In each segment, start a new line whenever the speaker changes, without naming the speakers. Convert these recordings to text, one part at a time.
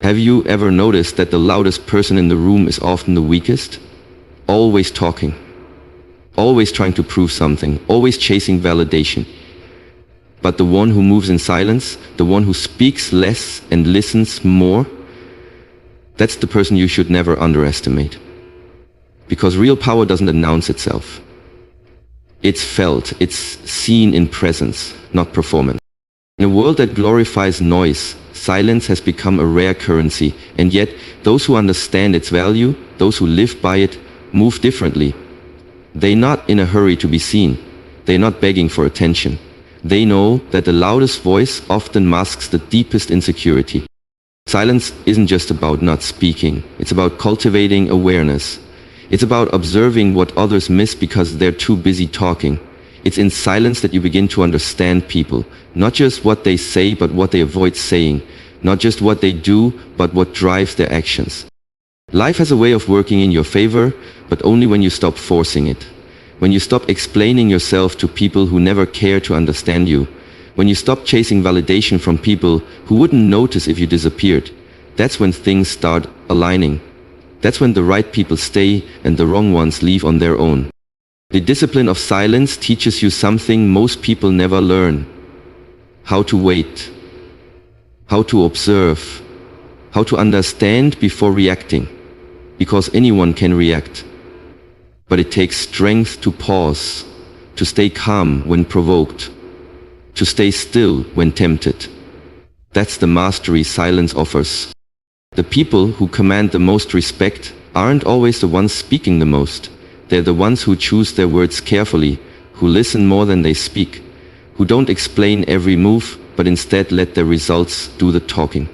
Have you ever noticed that the loudest person in the room is often the weakest? Always talking, always trying to prove something, always chasing validation. But the one who moves in silence, the one who speaks less and listens more, that's the person you should never underestimate. Because real power doesn't announce itself. It's felt, it's seen in presence, not performance. In a world that glorifies noise, silence has become a rare currency, and yet those who understand its value, those who live by it, move differently. They're not in a hurry to be seen. They're not begging for attention. They know that the loudest voice often masks the deepest insecurity. Silence isn't just about not speaking. It's about cultivating awareness. It's about observing what others miss because they're too busy talking. It's in silence that you begin to understand people, not just what they say, but what they avoid saying, not just what they do, but what drives their actions. Life has a way of working in your favor, but only when you stop forcing it. When you stop explaining yourself to people who never care to understand you. When you stop chasing validation from people who wouldn't notice if you disappeared. That's when things start aligning. That's when the right people stay and the wrong ones leave on their own. The discipline of silence teaches you something most people never learn. How to wait. How to observe. How to understand before reacting. Because anyone can react. But it takes strength to pause, to stay calm when provoked, to stay still when tempted. That's the mastery silence offers. The people who command the most respect aren't always the ones speaking the most. They're the ones who choose their words carefully, who listen more than they speak, who don't explain every move, but instead let their results do the talking.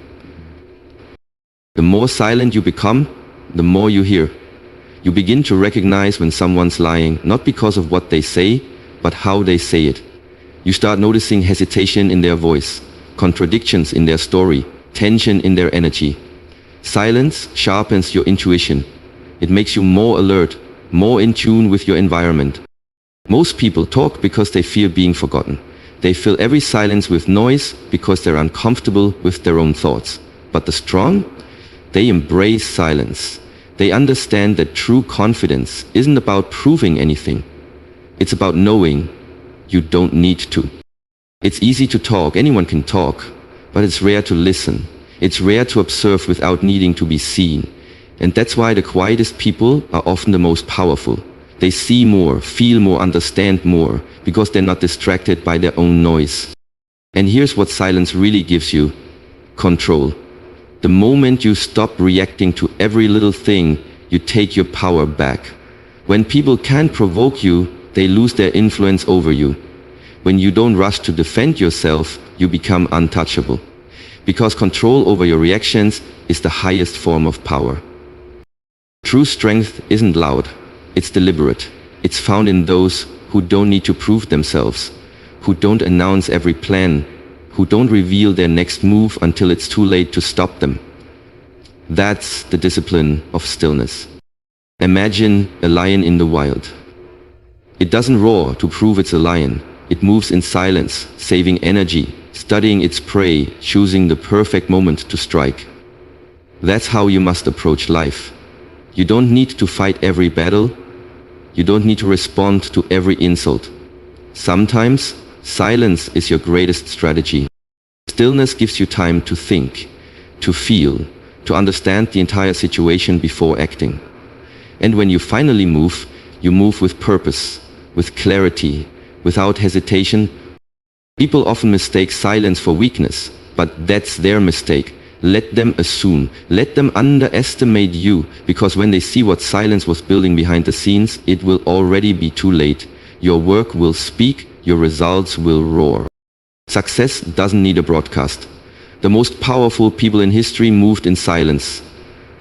The more silent you become, the more you hear. You begin to recognize when someone's lying, not because of what they say, but how they say it. You start noticing hesitation in their voice, contradictions in their story, tension in their energy. Silence sharpens your intuition. It makes you more alert, more in tune with your environment. Most people talk because they fear being forgotten. They fill every silence with noise because they're uncomfortable with their own thoughts. But the strong, they embrace silence. They understand that true confidence isn't about proving anything. It's about knowing you don't need to. It's easy to talk, anyone can talk, but it's rare to listen. It's rare to observe without needing to be seen. And that's why the quietest people are often the most powerful. They see more, feel more, understand more, because they're not distracted by their own noise. And here's what silence really gives you: control. The moment you stop reacting to every little thing, you take your power back. When people can't provoke you, they lose their influence over you. When you don't rush to defend yourself, you become untouchable. Because control over your reactions is the highest form of power. True strength isn't loud, it's deliberate. It's found in those who don't need to prove themselves, who don't announce every plan, who don't reveal their next move until it's too late to stop them. That's the discipline of stillness. Imagine a lion in the wild. It doesn't roar to prove it's a lion. It moves in silence, saving energy, studying its prey, choosing the perfect moment to strike. That's how you must approach life. You don't need to fight every battle. You don't need to respond to every insult. Sometimes, silence is your greatest strategy. Stillness gives you time to think, to feel, to understand the entire situation before acting. And when you finally move, you move with purpose, with clarity, without hesitation. People often mistake silence for weakness, but that's their mistake. Let them assume, let them underestimate you, because when they see what silence was building behind the scenes, it will already be too late. Your work will speak, your results will roar. Success doesn't need a broadcast. The most powerful people in history moved in silence.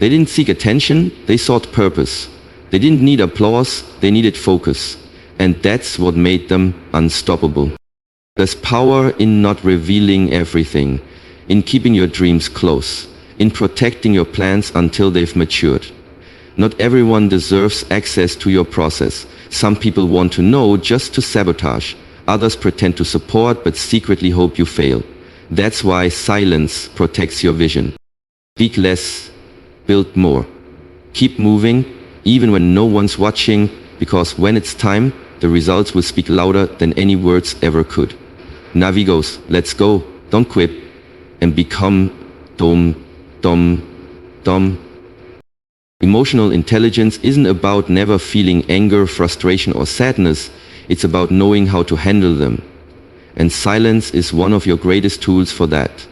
They didn't seek attention, they sought purpose. They didn't need applause, they needed focus. And that's what made them unstoppable. There's power in not revealing everything, in keeping your dreams close, in protecting your plans until they've matured. Not everyone deserves access to your process. Some people want to know just to sabotage. Others pretend to support but secretly hope you fail. That's why silence protects your vision. Speak less, build more. Keep moving, even when no one's watching, because when it's time, the results will speak louder than any words ever could. Navigos, let's go, don't quit, and become dom. Emotional intelligence isn't about never feeling anger, frustration, or sadness. It's about knowing how to handle them. And silence is one of your greatest tools for that.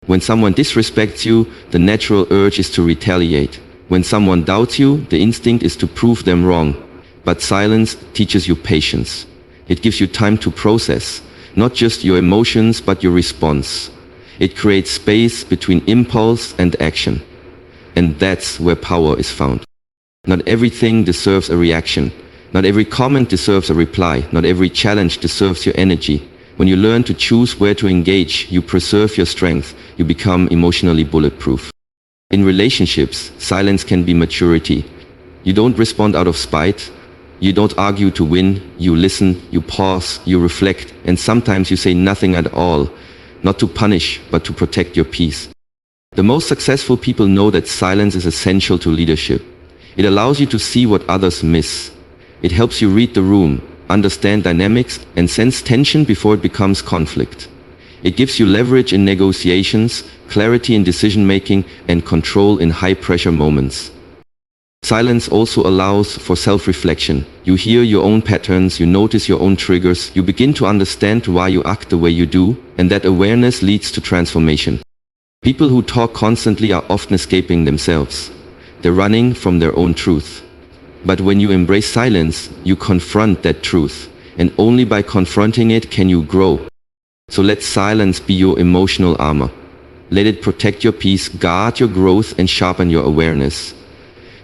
When someone disrespects you, the natural urge is to retaliate. When someone doubts you, the instinct is to prove them wrong. But silence teaches you patience. It gives you time to process, not just your emotions, but your response. It creates space between impulse and action. And that's where power is found. Not everything deserves a reaction. Not every comment deserves a reply. Not every challenge deserves your energy. When you learn to choose where to engage, you preserve your strength. You become emotionally bulletproof. In relationships, silence can be maturity. You don't respond out of spite. You don't argue to win. You listen, you pause, you reflect, and sometimes you say nothing at all. Not to punish, but to protect your peace. The most successful people know that silence is essential to leadership. It allows you to see what others miss. It helps you read the room, understand dynamics, and sense tension before it becomes conflict. It gives you leverage in negotiations, clarity in decision-making, and control in high-pressure moments. Silence also allows for self-reflection. You hear your own patterns, you notice your own triggers, you begin to understand why you act the way you do, and that awareness leads to transformation. People who talk constantly are often escaping themselves. They're running from their own truth. But when you embrace silence, you confront that truth, and only by confronting it can you grow. So let silence be your emotional armor. Let it protect your peace, guard your growth, and sharpen your awareness.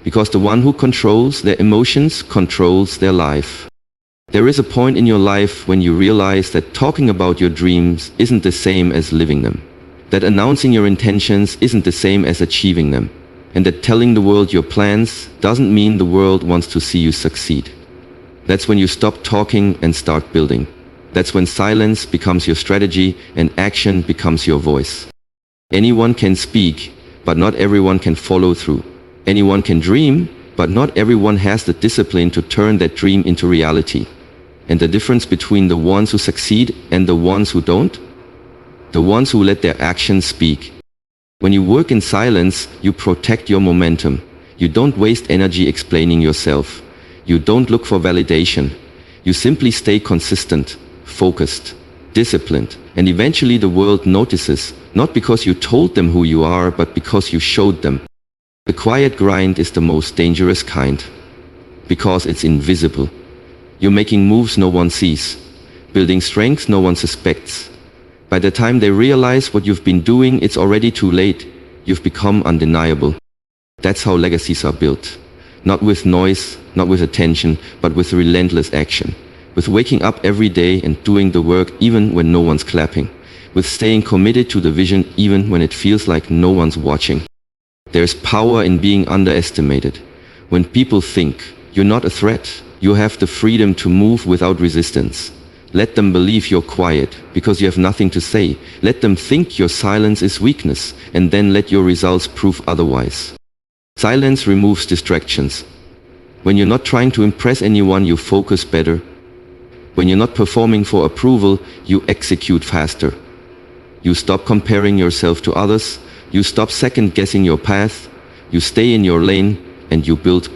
Because the one who controls their emotions controls their life. There is a point in your life when you realize that talking about your dreams isn't the same as living them. That announcing your intentions isn't the same as achieving them. And that telling the world your plans doesn't mean the world wants to see you succeed. That's when you stop talking and start building. That's when silence becomes your strategy and action becomes your voice. Anyone can speak, but not everyone can follow through. Anyone can dream, but not everyone has the discipline to turn that dream into reality. And the difference between the ones who succeed and the ones who don't? The ones who let their actions speak. When you work in silence, you protect your momentum. You don't waste energy explaining yourself. You don't look for validation. You simply stay consistent, focused, disciplined, and eventually the world notices, not because you told them who you are, but because you showed them. The quiet grind is the most dangerous kind, because it's invisible. You're making moves no one sees, building strength no one suspects. By the time they realize what you've been doing, it's already too late. You've become undeniable. That's how legacies are built. Not with noise, not with attention, but with relentless action. With waking up every day and doing the work even when no one's clapping. With staying committed to the vision even when it feels like no one's watching. There's power in being underestimated. When people think you're not a threat, you have the freedom to move without resistance. Let them believe you're quiet because you have nothing to say. Let them think your silence is weakness, and then let your results prove otherwise. Silence removes distractions. When you're not trying to impress anyone, you focus better. When you're not performing for approval, you execute faster. You stop comparing yourself to others. You stop second-guessing your path. You stay in your lane, and you build.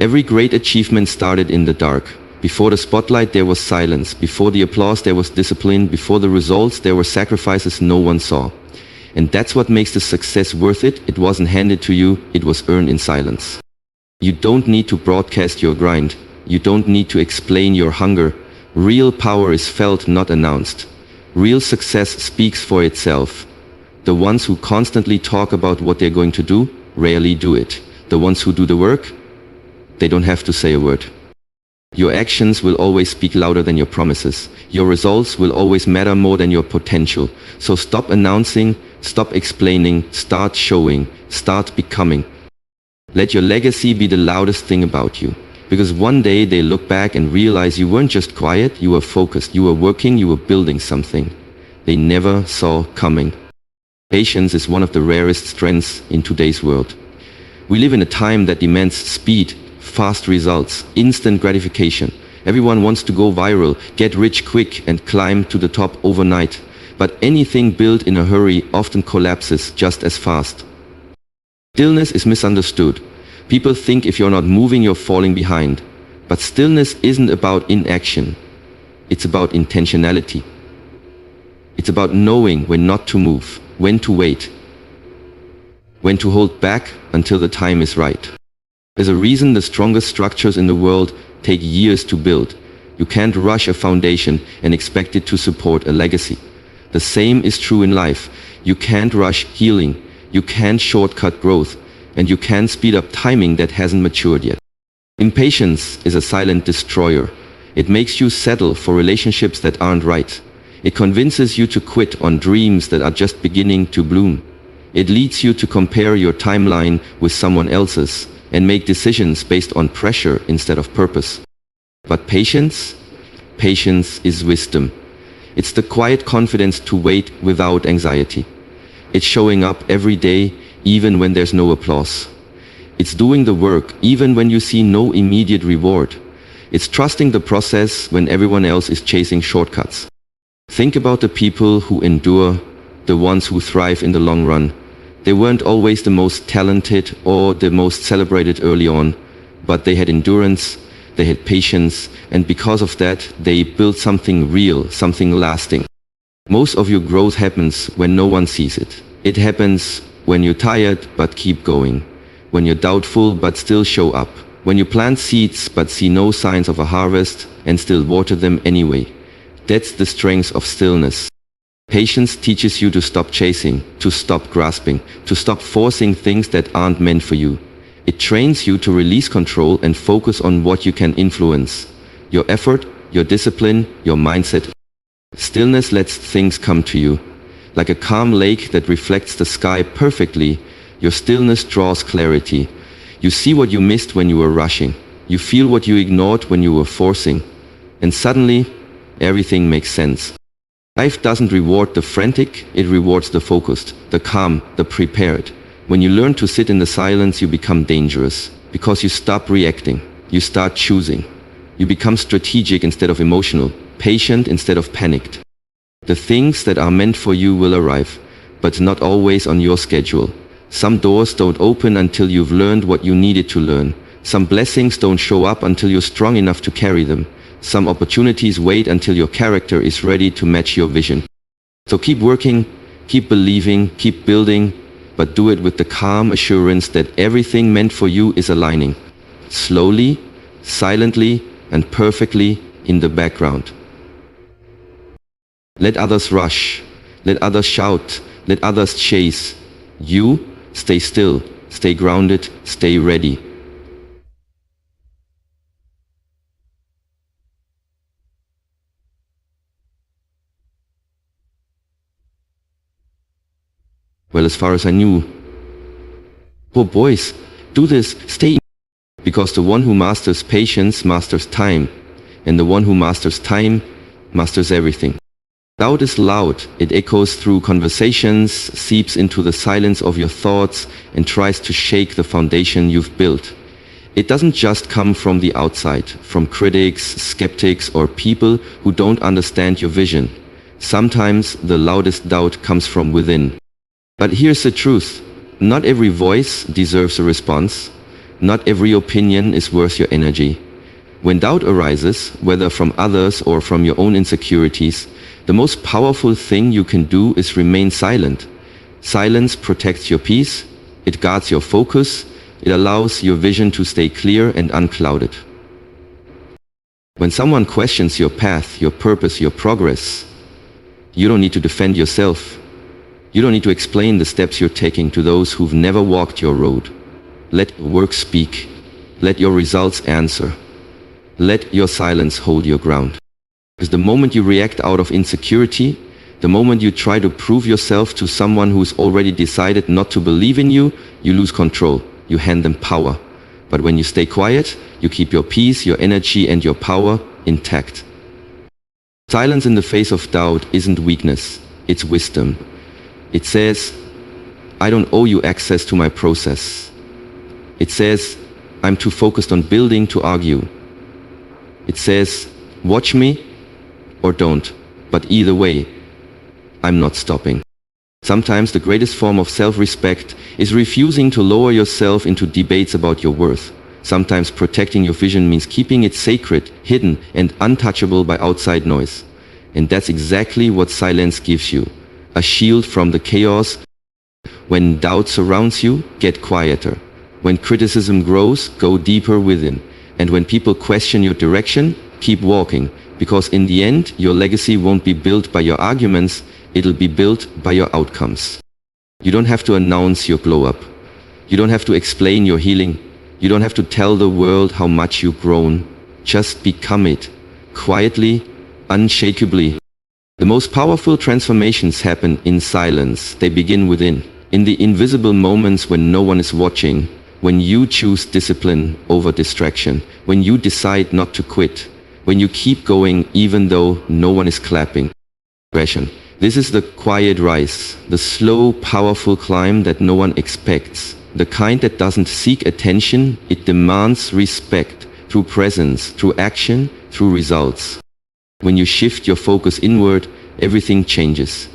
Every great achievement started in the dark. Before the spotlight, there was silence. Before the applause, there was discipline. Before the results, there were sacrifices no one saw. And that's what makes the success worth it. It wasn't handed to you, it was earned in silence. You don't need to broadcast your grind. You don't need to explain your hunger. Real power is felt, not announced. Real success speaks for itself. The ones who constantly talk about what they're going to do rarely do it. The ones who do the work, they don't have to say a word. Your actions will always speak louder than your promises. Your results will always matter more than your potential. So stop announcing, stop explaining, start showing, start becoming. Let your legacy be the loudest thing about you. Because one day they look back and realize you weren't just quiet, you were focused, you were working, you were building something they never saw coming. Patience is one of the rarest strengths in today's world. We live in a time that demands speed, fast results, instant gratification. Everyone wants to go viral, get rich quick, and climb to the top overnight. But anything built in a hurry often collapses just as fast. Stillness is misunderstood. People think if you're not moving, you're falling behind. But stillness isn't about inaction. It's about intentionality. It's about knowing when not to move, when to wait, when to hold back until the time is right. There's a reason the strongest structures in the world take years to build. You can't rush a foundation and expect it to support a legacy. The same is true in life. You can't rush healing, you can't shortcut growth, and you can't speed up timing that hasn't matured yet. Impatience is a silent destroyer. It makes you settle for relationships that aren't right. It convinces you to quit on dreams that are just beginning to bloom. It leads you to compare your timeline with someone else's and make decisions based on pressure instead of purpose. But patience? Patience is wisdom. It's the quiet confidence to wait without anxiety. It's showing up every day, even when there's no applause. It's doing the work, even when you see no immediate reward. It's trusting the process when everyone else is chasing shortcuts. Think about the people who endure, the ones who thrive in the long run. They weren't always the most talented or the most celebrated early on, but they had endurance, they had patience, and because of that, they built something real, something lasting. Most of your growth happens when no one sees it. It happens when you're tired but keep going, when you're doubtful but still show up, when you plant seeds but see no signs of a harvest and still water them anyway. That's the strength of stillness. Patience teaches you to stop chasing, to stop grasping, to stop forcing things that aren't meant for you. It trains you to release control and focus on what you can influence. Your effort, your discipline, your mindset. Stillness lets things come to you. Like a calm lake that reflects the sky perfectly, your stillness draws clarity. You see what you missed when you were rushing. You feel what you ignored when you were forcing. And suddenly, everything makes sense. Life doesn't reward the frantic, it rewards the focused, the calm, the prepared. When you learn to sit in the silence, you become dangerous, because you stop reacting, you start choosing. You become strategic instead of emotional, patient instead of panicked. The things that are meant for you will arrive, but not always on your schedule. Some doors don't open until you've learned what you needed to learn. Some blessings don't show up until you're strong enough to carry them. Some opportunities wait until your character is ready to match your vision. So keep working, keep believing, keep building, but do it with the calm assurance that everything meant for you is aligning. Slowly, silently, and perfectly in the background. Let others rush, let others shout, let others chase. You stay still, stay grounded, stay ready. Well, as far as I knew. Oh boys, do this, stay. Because the one who masters patience masters time, and the one who masters time masters everything. Doubt is loud, it echoes through conversations, seeps into the silence of your thoughts, and tries to shake the foundation you've built. It doesn't just come from the outside, from critics, skeptics, or people who don't understand your vision. Sometimes the loudest doubt comes from within. But here's the truth. Not every voice deserves a response. Not every opinion is worth your energy. When doubt arises, whether from others or from your own insecurities, the most powerful thing you can do is remain silent. Silence protects your peace, it guards your focus, it allows your vision to stay clear and unclouded. When someone questions your path, your purpose, your progress, you don't need to defend yourself. You don't need to explain the steps you're taking to those who've never walked your road. Let your work speak. Let your results answer. Let your silence hold your ground. Because the moment you react out of insecurity, the moment you try to prove yourself to someone who's already decided not to believe in you, you lose control. You hand them power. But when you stay quiet, you keep your peace, your energy, and your power intact. Silence in the face of doubt isn't weakness, it's wisdom. It says, I don't owe you access to my process. It says, I'm too focused on building to argue. It says, watch me or don't, but either way, I'm not stopping. Sometimes the greatest form of self-respect is refusing to lower yourself into debates about your worth. Sometimes protecting your vision means keeping it sacred, hidden, and untouchable by outside noise. And that's exactly what silence gives you. A shield from the chaos. When doubt surrounds you, get quieter. When criticism grows, go deeper within. And when people question your direction, keep walking. Because in the end, your legacy won't be built by your arguments, it'll be built by your outcomes. You don't have to announce your glow up. You don't have to explain your healing. You don't have to tell the world how much you've grown. Just become it. Quietly, unshakably. The most powerful transformations happen in silence. They begin within. In the invisible moments when no one is watching. When you choose discipline over distraction. When you decide not to quit. When you keep going even though no one is clapping. This is the quiet rise. The slow, powerful climb that no one expects. The kind that doesn't seek attention, it demands respect, through presence, through action, through results. When you shift your focus inward, everything changes.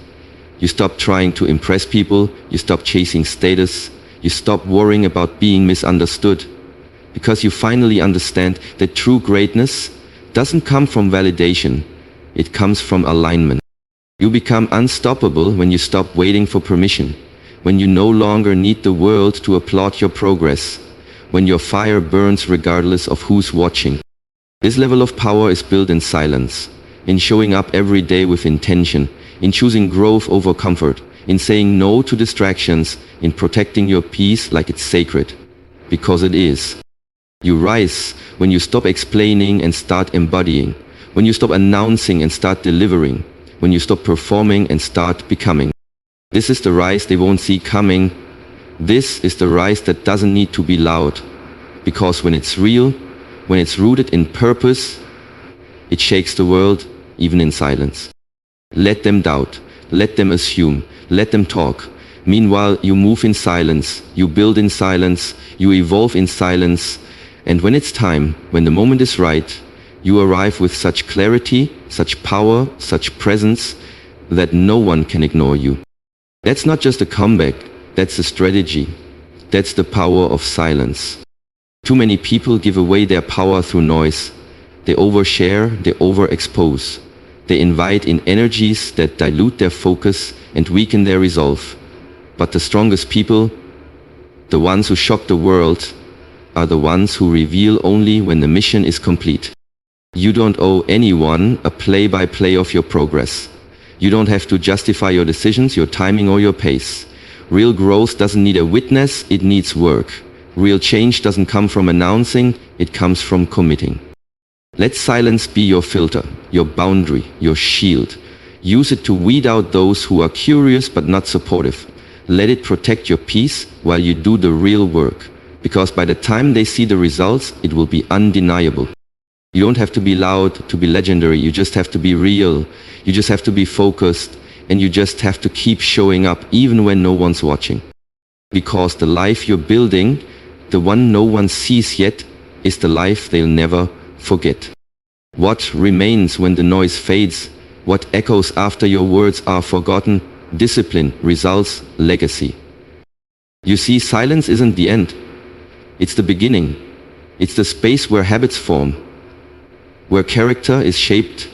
You stop trying to impress people, you stop chasing status, you stop worrying about being misunderstood, because you finally understand that true greatness doesn't come from validation, it comes from alignment. You become unstoppable when you stop waiting for permission. When you no longer need the world to applaud your progress, when your fire burns regardless of who's watching. This level of power is built in silence, in showing up every day with intention, in choosing growth over comfort, in saying no to distractions, in protecting your peace like it's sacred, because it is. You rise when you stop explaining and start embodying, when you stop announcing and start delivering, when you stop performing and start becoming. This is the rise they won't see coming. This is the rise that doesn't need to be loud. Because when it's real, when it's rooted in purpose, it shakes the world, even in silence. Let them doubt, let them assume, let them talk. Meanwhile, you move in silence, you build in silence, you evolve in silence, and when it's time, when the moment is right, you arrive with such clarity, such power, such presence, that no one can ignore you. That's not just a comeback, that's a strategy. That's the power of silence. Too many people give away their power through noise. They overshare, they overexpose. They invite in energies that dilute their focus and weaken their resolve. But the strongest people, the ones who shock the world, are the ones who reveal only when the mission is complete. You don't owe anyone a play-by-play of your progress. You don't have to justify your decisions, your timing, or your pace. Real growth doesn't need a witness, it needs work. Real change doesn't come from announcing, it comes from committing. Let silence be your filter, your boundary, your shield. Use it to weed out those who are curious but not supportive. Let it protect your peace while you do the real work. Because by the time they see the results, it will be undeniable. You don't have to be loud to be legendary, you just have to be real. You just have to be focused, and you just have to keep showing up even when no one's watching. Because the life you're building, the one no one sees yet, is the life they'll never forget. What remains when the noise fades? What echoes after your words are forgotten? Discipline, results, legacy. You see, silence isn't the end. It's the beginning. It's the space where habits form, where character is shaped,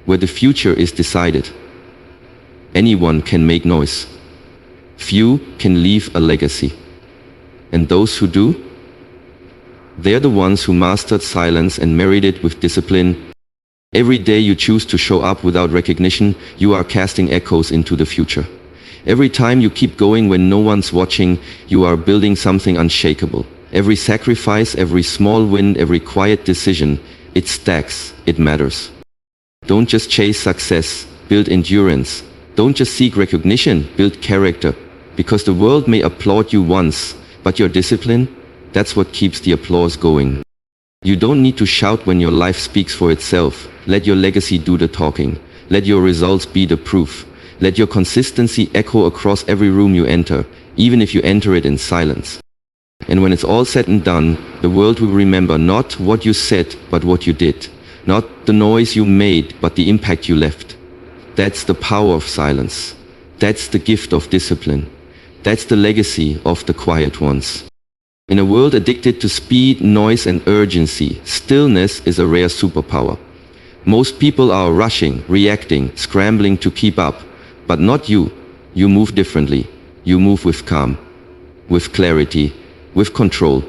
where the future is decided. Anyone can make noise. Few can leave a legacy. And those who do, they're the ones who mastered silence and married it with discipline. Every day you choose to show up without recognition, you are casting echoes into the future. Every time you keep going when no one's watching, you are building something unshakable. Every sacrifice, every small win, every quiet decision, it stacks, it matters. Don't just chase success, build endurance. Don't just seek recognition, build character. Because the world may applaud you once, but your discipline, that's what keeps the applause going. You don't need to shout when your life speaks for itself. Let your legacy do the talking. Let your results be the proof. Let your consistency echo across every room you enter. even if you enter it in silence. And when it's all said and done, the world will remember not what you said, but what you did. Not the noise you made, but the impact you left. That's the power of silence. That's the gift of discipline. That's the legacy of the quiet ones. In a world addicted to speed, noise, and urgency, stillness is a rare superpower. Most people are rushing, reacting, scrambling to keep up, but not you. You move differently. You move with calm, with clarity, with control.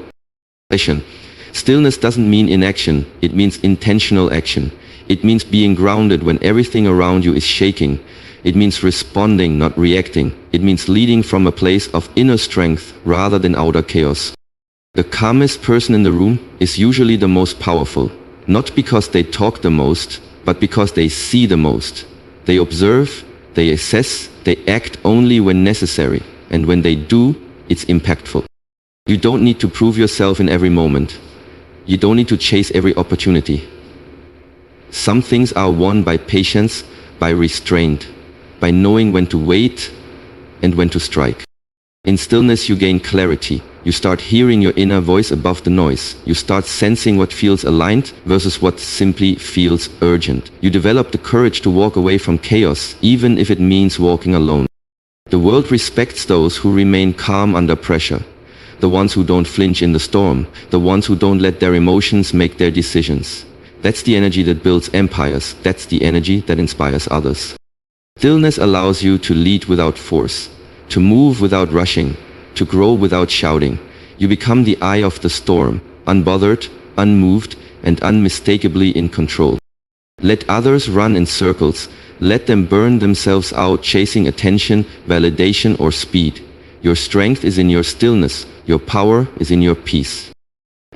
Stillness doesn't mean inaction, it means intentional action. It means being grounded when everything around you is shaking. It means responding, not reacting. It means leading from a place of inner strength rather than outer chaos. The calmest person in the room is usually the most powerful, not because they talk the most, but because they see the most. They observe, they assess, they act only when necessary, and when they do, it's impactful. You don't need to prove yourself in every moment. You don't need to chase every opportunity. Some things are won by patience, by restraint, by knowing when to wait and when to strike. In stillness you gain clarity. You start hearing your inner voice above the noise. You start sensing what feels aligned versus what simply feels urgent. You develop the courage to walk away from chaos, even if it means walking alone. The world respects those who remain calm under pressure. The ones who don't flinch in the storm, the ones who don't let their emotions make their decisions. That's the energy that builds empires. That's the energy that inspires others. Stillness allows you to lead without force, to move without rushing, to grow without shouting. You become the eye of the storm, unbothered, unmoved, and unmistakably in control. Let others run in circles. Let them burn themselves out chasing attention, validation, or speed. Your strength is in your stillness. Your power is in your peace.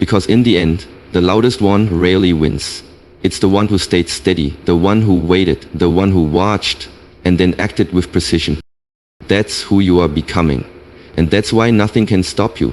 Because in the end, the loudest one rarely wins. It's the one who stayed steady, the one who waited, the one who watched, and then acted with precision. That's who you are becoming. And that's why nothing can stop you.